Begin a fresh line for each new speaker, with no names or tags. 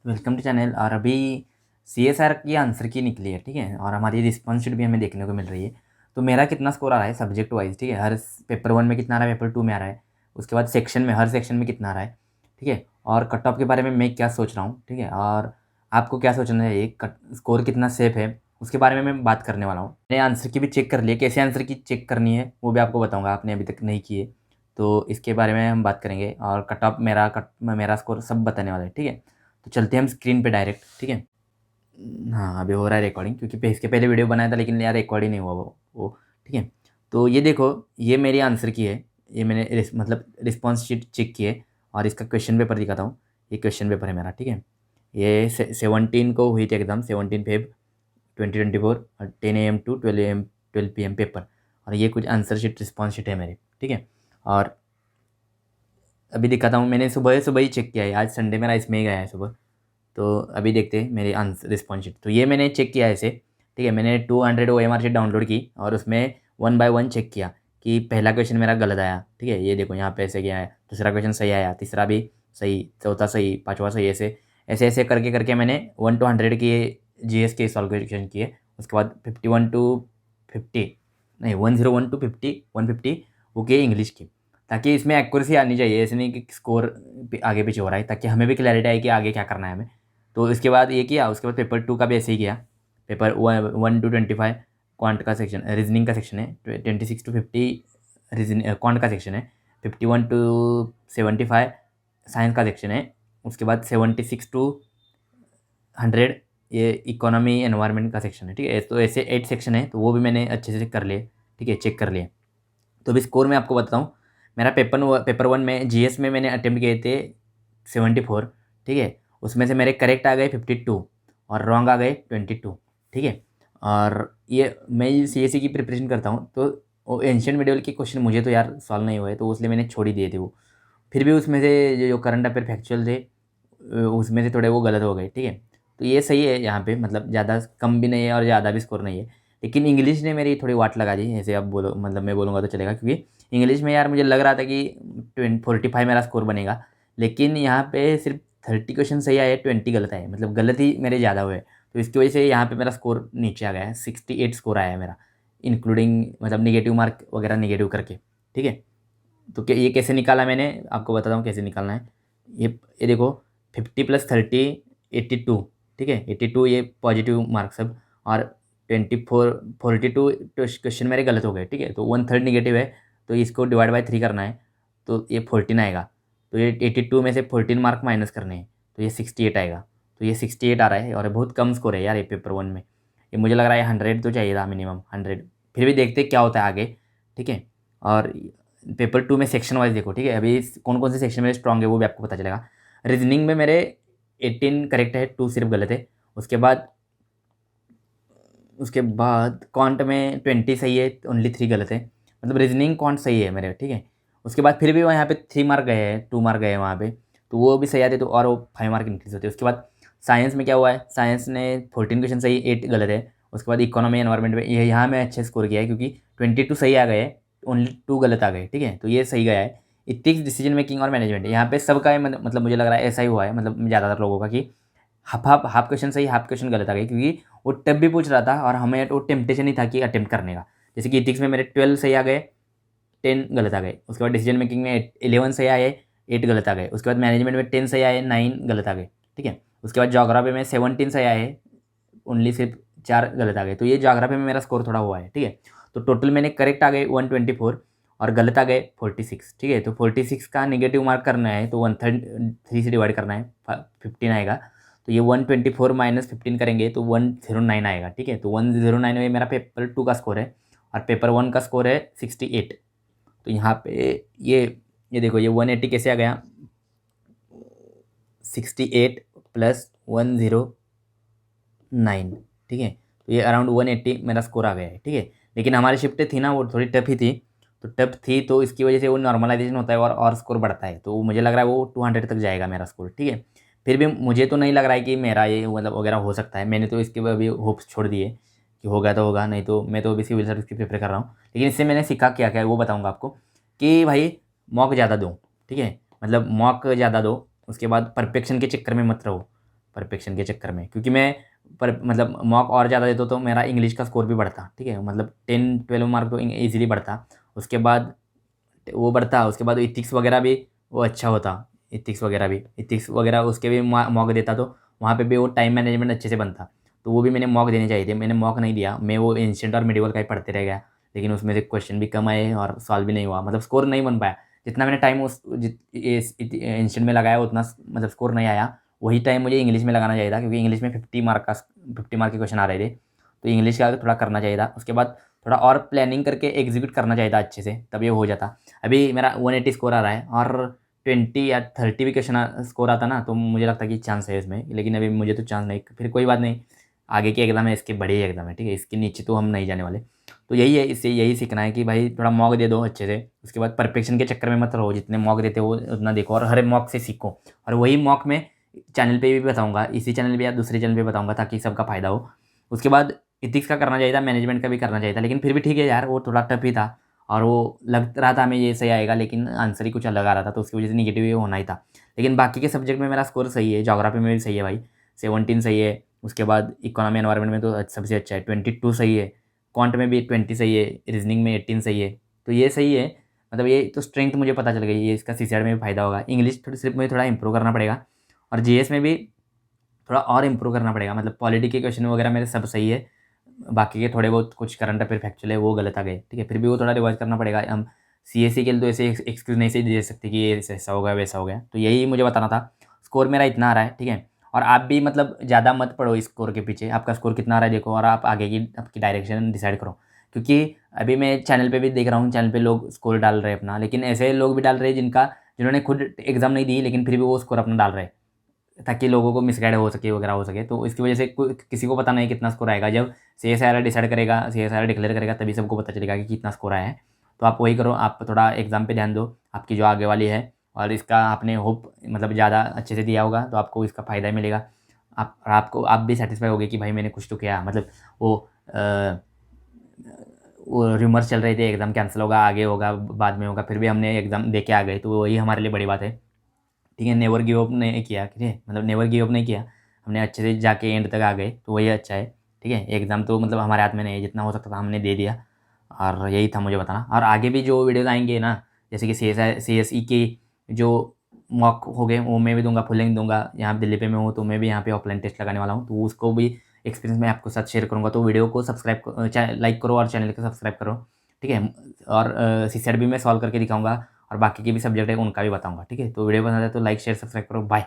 Welcome to channel. और अभी CSR की आंसर की निकली है, ठीक है, और हमारी रिस्पॉन्स शीट भी हमें देखने को मिल रही है। तो मेरा कितना स्कोर आ रहा है सब्जेक्ट वाइज, ठीक है, हर पेपर 1 में कितना आ रहा है, पेपर 2 में आ रहा है, उसके बाद सेक्शन में हर सेक्शन में कितना आ रहा है, ठीक है, और कट ऑफ के बारे में मैं क्या सोच रहा हूँ, ठीक है, और आपको क्या सोचना चाहिए, कट स्कोर कितना सेफ है, उसके बारे में मैं बात करने वाला हूँ। मैंने आंसर की भी चेक कर ली है, कैसे आंसर की चेक करनी है वो भी आपको बताऊँगा, आपने अभी तक नहीं किए तो इसके बारे में हम बात करेंगे, और कट ऑफ मेरा स्कोर सब बताने वाला है, ठीक है। तो चलते हैं हम स्क्रीन पे डायरेक्ट, ठीक है। हाँ, अभी हो रहा है रिकॉर्डिंग, क्योंकि इसके पहले वीडियो बनाया था लेकिन यार रिकॉर्ड ही नहीं हुआ वो, ठीक है। तो ये देखो, ये मेरी आंसर की है, ये मैंने मतलब रिस्पॉन्स शीट चेक की है, और इसका क्वेश्चन पेपर दिखाता हूँ। ये क्वेश्चन पेपर है मेरा, ठीक है। ये 17 को हुई थी exam, 17 Feb 2024, 10 AM to 12 PM paper. और ये कुछ आंसर शीट रिस्पॉन्स शीट है मेरी, ठीक है। और अभी दिखाता हूँ, मैंने सुबह सुबह ही चेक किया है, आज संडे मेरा इसमें ही गया है सुबह। तो अभी देखते हैं मेरी आंसर रिस्पॉन्स शीट। तो ये मैंने चेक किया है इसे, ठीक है, मैंने 200 OMR शीट डाउनलोड की और उसमें 1 बाय 1 चेक किया कि पहला क्वेश्चन मेरा गलत आया, ठीक है, ये देखो यहाँ पे ऐसे गया है, दूसरा क्वेश्चन सही आया, तीसरा भी सही, चौथा सही, पाँचवा सही, ऐसे ऐसे ऐसे करके करके मैंने 1 to 100 की GS के सॉल्व क्वेश्चन किए। उसके बाद 51 to 50, नहीं 101 to 150 वो किए इंग्लिश की, ताकि इसमें एक्यूरेसी आनी चाहिए, ऐसे नहीं कि स्कोर आगे पीछे हो रहा है, ताकि हमें भी क्लैरिटी आए कि आगे क्या करना है हमें। तो इसके बाद ये किया, उसके बाद पेपर 2 का भी ऐसे ही किया। पेपर 1 to 25 क्वांट का सेक्शन, रीजनिंग का सेक्शन है, 26 to 50 रीजन क्वांट का सेक्शन है, 51 to 75 साइंस का सेक्शन है। उसके बाद 76 to 100 ये इकोनॉमी एनवायरनमेंट का सेक्शन है, ठीक है। तो ऐसे 8 सेक्शन है, तो वो भी मैंने अच्छे से कर लिए, ठीक है, चेक कर लिए। तो अभी स्कोर मैं आपको बताता हूँ। मेरा पेपर 1 में GS में मैंने अटेम्प्ट किए थे 74, ठीक है, उसमें से मेरे करेक्ट आ गए 52 और रॉन्ग आ गए 22, ठीक है। और ये मैं CSE की प्रिपरेशन करता हूँ, तो वो एंशियंट मिडिवल के क्वेश्चन मुझे तो यार सॉल्व नहीं हुए, तो इसलिए मैंने छोड़ ही दिए थे वो। फिर भी उसमें से जो करंट अफेयर फैक्चुअल थे उसमें से थोड़े वो गलत हो गए, ठीक है। तो ये सही है यहाँ पे, मतलब ज़्यादा कम भी नहीं है और ज़्यादा भी स्कोर नहीं है। लेकिन इंग्लिश ने मेरी थोड़ी वाट लगा दी, ऐसे अब बोलो, मतलब मैं बोलूँगा तो चलेगा, क्योंकि इंग्लिश में यार मुझे लग रहा था कि 45 मेरा स्कोर बनेगा, लेकिन यहाँ पे सिर्फ 30 क्वेश्चन सही आए, 20 गलत आए, मतलब गलत ही मेरे ज़्यादा हुए। तो इसकी वजह से यहाँ पे मेरा स्कोर नीचे आ गया है, 68 स्कोर आया है मेरा, इंक्लूडिंग मतलब निगेटिव मार्क वगैरह निगेटिव करके, ठीक है। तो क्या ये कैसे निकाला, मैंने आपको बताता हूँ कैसे निकालना है। ये देखो, 50 + 30 82, ठीक है, 82 ये पॉजिटिव मार्क्स सब, और 42 क्वेश्चन मेरे गलत हो गए, ठीक है। तो 1/3 निगेटिव है, तो इसको डिवाइड बाय 3 करना है, तो ये 14 आएगा। तो ये 82 में से 14 मार्क माइनस करने हैं, तो ये 68 आएगा। तो ये 68 आ रहा है, और बहुत कम स्कोर है यार ये पेपर 1 में। ये मुझे लग रहा है 100 तो चाहिए था मिनिमम, 100। फिर भी देखते क्या होता है आगे, ठीक है। और पेपर 2 में सेक्शन वाइज देखो, ठीक है, अभी कौन कौन से सेक्शन में स्ट्रांग है वो भी आपको पता चलेगा। रीजनिंग में मेरे 18 करेक्ट है, 2 सिर्फ गलत है। उसके बाद क्वांट में 20 सही है, ओनली 3 गलत है, मतलब रीजनिंग क्वांट सही है मेरे, ठीक है। उसके बाद फिर भी वहाँ पे 3 मार्क गए हैं, 2 मार्क गए हैं वहाँ पे, तो वो भी सही आते तो और वो 5 मार्क इंक्रीज होते। उसके बाद साइंस में क्या हुआ है, साइंस ने 14 क्वेश्चन सही, 8 गलत है। उसके बाद इकोनॉमी एनवायरमेंट में ये यहाँ में अच्छे स्कोर किया है, क्योंकि 22 सही आ गए, ओनली 2 गलत आ गए, ठीक है, तो ये सही गया है। इथिक्स, डिसीजन मेकिंग और मैनेजमेंट, यहाँ पे सबका है, मतलब मुझे लग रहा है ऐसा ही हुआ है, मतलब ज़्यादातर लोगों का, कि हाफ हाफ हाफ क्वेश्चन सही, हाफ क्वेश्चन गलत आ गए, क्योंकि वो टफ भी पूछ रहा था और हमें वो टेम्पटेशन ही था कि अटेम्प्ट करने का। जैसे कि इथिक्स में मेरे 12 सही आ गए, 10 गलत आ गए। उसके बाद डिसीजन मेकिंग में 11 सही आए, 8 गलत आ गए। उसके बाद मैनेजमेंट में 10 सही आए, 9 गलत आ गए, ठीक है। उसके बाद जोग्राफी में 17 सही आए, ओनली सिर्फ 4 गलत आ गए। तो ये जोग्राफी में मेरा स्कोर थोड़ा हुआ है, ठीक है। तो टोटल मैंने करेक्ट आ गए 124 और गलत आ गए 46, ठीक है। तो 46 का निगेटिव मार्क करना है, तो 1/3 से डिवाइड करना है, 15 आएगा। तो ये 124 माइनस 15 करेंगे तो 109 आएगा, ठीक है। तो 109 में मेरा पेपर 2 का स्कोर है, और पेपर 1 का स्कोर है 68। तो यहाँ पे ये ये देखो, ये 180 कैसे आ गया, 68 + 109, ठीक है। तो ये अराउंड 180 मेरा स्कोर आ गया है, ठीक है। लेकिन हमारी शिफ्ट थी ना, वो थोड़ी टफ ही थी, तो टफ थी, तो इसकी वजह से वो नॉर्मलाइजेशन होता है और स्कोर बढ़ता है, तो मुझे लग रहा है वो 200 तक जाएगा मेरा स्कोर, ठीक है। फिर भी मुझे तो नहीं लग रहा है कि मेरा ये मतलब वगैरह हो सकता है, मैंने तो इसके अभी होप्स छोड़ दिए कि होगा तो होगा, नहीं तो मैं तो अभी सिविल सर्विस की प्रिपेयर कर रहा हूँ। लेकिन इससे मैंने सीखा क्या क्या है वो बताऊँगा आपको, कि भाई मॉक ज़्यादा दो, ठीक है, मतलब मॉक ज़्यादा दो। उसके बाद परफेक्शन के चक्कर में मत रहो, परफेक्शन के चक्कर में, क्योंकि मैं पर मतलब मॉक और ज़्यादा देता तो मेरा इंग्लिश का स्कोर भी बढ़ता, ठीक है, मतलब 10-12 मार्क तो ईजिली बढ़ता। उसके बाद वो बढ़ता, उसके बाद इथिक्स वगैरह भी वो अच्छा होता, इथिक्स वगैरह उसके भी मॉक देता तो वहाँ पे भी वो टाइम मैनेजमेंट अच्छे से बनता। तो वो भी मैंने मॉक देने चाहिए थे, मैंने मॉक नहीं दिया, मैं वो एंशिएंट और मिडिवल का ही पढ़ते रह गया, लेकिन उसमें से क्वेश्चन भी कम आए और सॉल्व भी नहीं हुआ, मतलब स्कोर नहीं बन पाया। जितना मैंने टाइम उस एंशिएंट में लगाया उतना मतलब स्कोर नहीं आया। वही टाइम मुझे इंग्लिश में लगाना चाहिए था, क्योंकि इंग्लिश में 50 मार्क के क्वेश्चन आ रहे थे, तो इंग्लिश का थोड़ा करना चाहिए था। उसके बाद थोड़ा और प्लानिंग करके एग्जीक्यूट करना चाहिए था अच्छे से, तब ये हो जाता। अभी मेरा 180 स्कोर आ रहा है और 20 या 30 भी क्वेश्चन स्कोर आता ना, तो मुझे लगता है कि चांस है इसमें, लेकिन अभी मुझे तो चांस नहीं, फिर कोई बात नहीं, आगे के एग्ज़ाम है, इसके बड़े एग्ज़ाम है, ठीक है, इसके नीचे तो हम नहीं जाने वाले। तो यही है, इससे यही सीखना है कि भाई थोड़ा मॉक दे दो अच्छे से, उसके बाद परफेक्शन के चक्कर में मत रहो, जितने मॉक देते हो उतना देखो और हर मॉक से सीखो। और वही मॉक में चैनल पे भी बताऊंगा, इसी चैनल पे या दूसरे चैनल पे बताऊंगा, ताकि सबका फ़ायदा हो। उसके बाद इथिक्स का करना चाहिए था, मैनेजमेंट का भी करना चाहिए था, लेकिन फिर भी ठीक है यार, वो थोड़ा टफ ही था और वो लग रहा था हमें ये सही आएगा, लेकिन आंसर ही कुछ अलग आ रहा था, तो उसकी वजह से निगेटिव ही होना ही था। लेकिन बाकी के सब्जेक्ट में मेरा स्कोर सही है, जोग्राफी में भी सही है भाई, 17 सही है। उसके बाद इकोनॉमी एनवायरनमेंट में तो सबसे अच्छा है, 22 सही है। क्वांट में भी 20 सही है, रीजनिंग में 18 सही है। तो ये सही है, मतलब ये तो स्ट्रेंथ मुझे पता चल गई, ये इसका सीसीआर में भी फायदा होगा। इंग्लिश थोड़ी सिर्फ मुझे थोड़ा इंप्रूव करना पड़ेगा, और जीएस में भी थोड़ा और इंप्रूव करना पड़ेगा, मतलब पॉलिटी के क्वेश्चन वगैरह मेरे सब सही है, बाकी के थोड़े बहुत कुछ करंट अफेयर फैक्चुअल है वो गलत आ गए, ठीक है, फिर भी वो थोड़ा रिवाइज करना पड़ेगा। हम सीएससी के लिए तो ऐसे एक्सक्यूज नहीं से दे सकते कि ये ऐसा हो गया वैसा हो गया, तो यही मुझे बताना था। स्कोर मेरा इतना आ रहा है, ठीक है, और आप भी मतलब ज़्यादा मत पढ़ो इस स्कोर के पीछे, आपका स्कोर कितना आ रहा है देखो, और आप आगे की आपकी डायरेक्शन डिसाइड करो। क्योंकि अभी मैं चैनल पे भी देख रहा हूँ, चैनल पे लोग स्कोर डाल रहे हैं अपना, लेकिन ऐसे लोग भी डाल रहे हैं जिन्होंने खुद एग्ज़ाम नहीं दी, लेकिन फिर भी वो स्कोर अपना डाल रहे हैं, ताकि लोगों को मिसगाइड हो सके वगैरह हो सके। तो इसकी वजह से किसी को पता नहीं कितना स्कोर आएगा, जब सीएसआईआर डिसाइड करेगा, सीएसआईआर डिक्लेयर करेगा, तभी सबको पता चलेगा कि कितना स्कोर आया है। तो आप वही करो, आप थोड़ा एग्जाम पे ध्यान दो, आपकी जो आगे वाली है, और इसका आपने होप मतलब ज़्यादा अच्छे से दिया होगा, तो आपको इसका फ़ायदा ही मिलेगा। आप भी सेटिस्फाई होगे कि भाई मैंने कुछ तो किया, मतलब वो वो रूमर्स चल रहे थे एग्ज़ाम कैंसिल होगा, आगे होगा, बाद में होगा, फिर भी हमने एग्ज़ाम दे के आ गए, तो वही हमारे लिए बड़ी बात है, ठीक है। नेवर गिव अप नहीं किया, ठीक है, मतलब नेवर गिव अप नहीं किया, हमने अच्छे से जाके एंड तक आ गए, तो वही अच्छा है, ठीक है। एग्ज़ाम तो मतलब हमारे हाथ में नहीं है, जितना हो सकता था हमने दे दिया, और यही था मुझे बताना। और आगे भी जो वीडियोज़ आएंगे ना, जैसे कि CSE की जो मॉक हो गए वो मैं भी दूंगा, फुल लेंथ दूंगा। यहाँ दिल्ली पे मैं हूँ, तो मैं भी यहाँ पे ऑफलाइन टेस्ट लगाने वाला हूँ, तो उसको भी एक्सपीरियंस मैं आपको साथ शेयर करूँगा। तो वीडियो को लाइक करो और चैनल को सब्सक्राइब करो, ठीक है। और सीसेट भी मैं सॉल्व करके दिखाऊंगा, और बाकी के भी सब्जेक्ट है उनका भी बताऊंगा, ठीक है। तो वीडियो पसंद है तो लाइक शेयर सब्सक्राइब करो, बाय।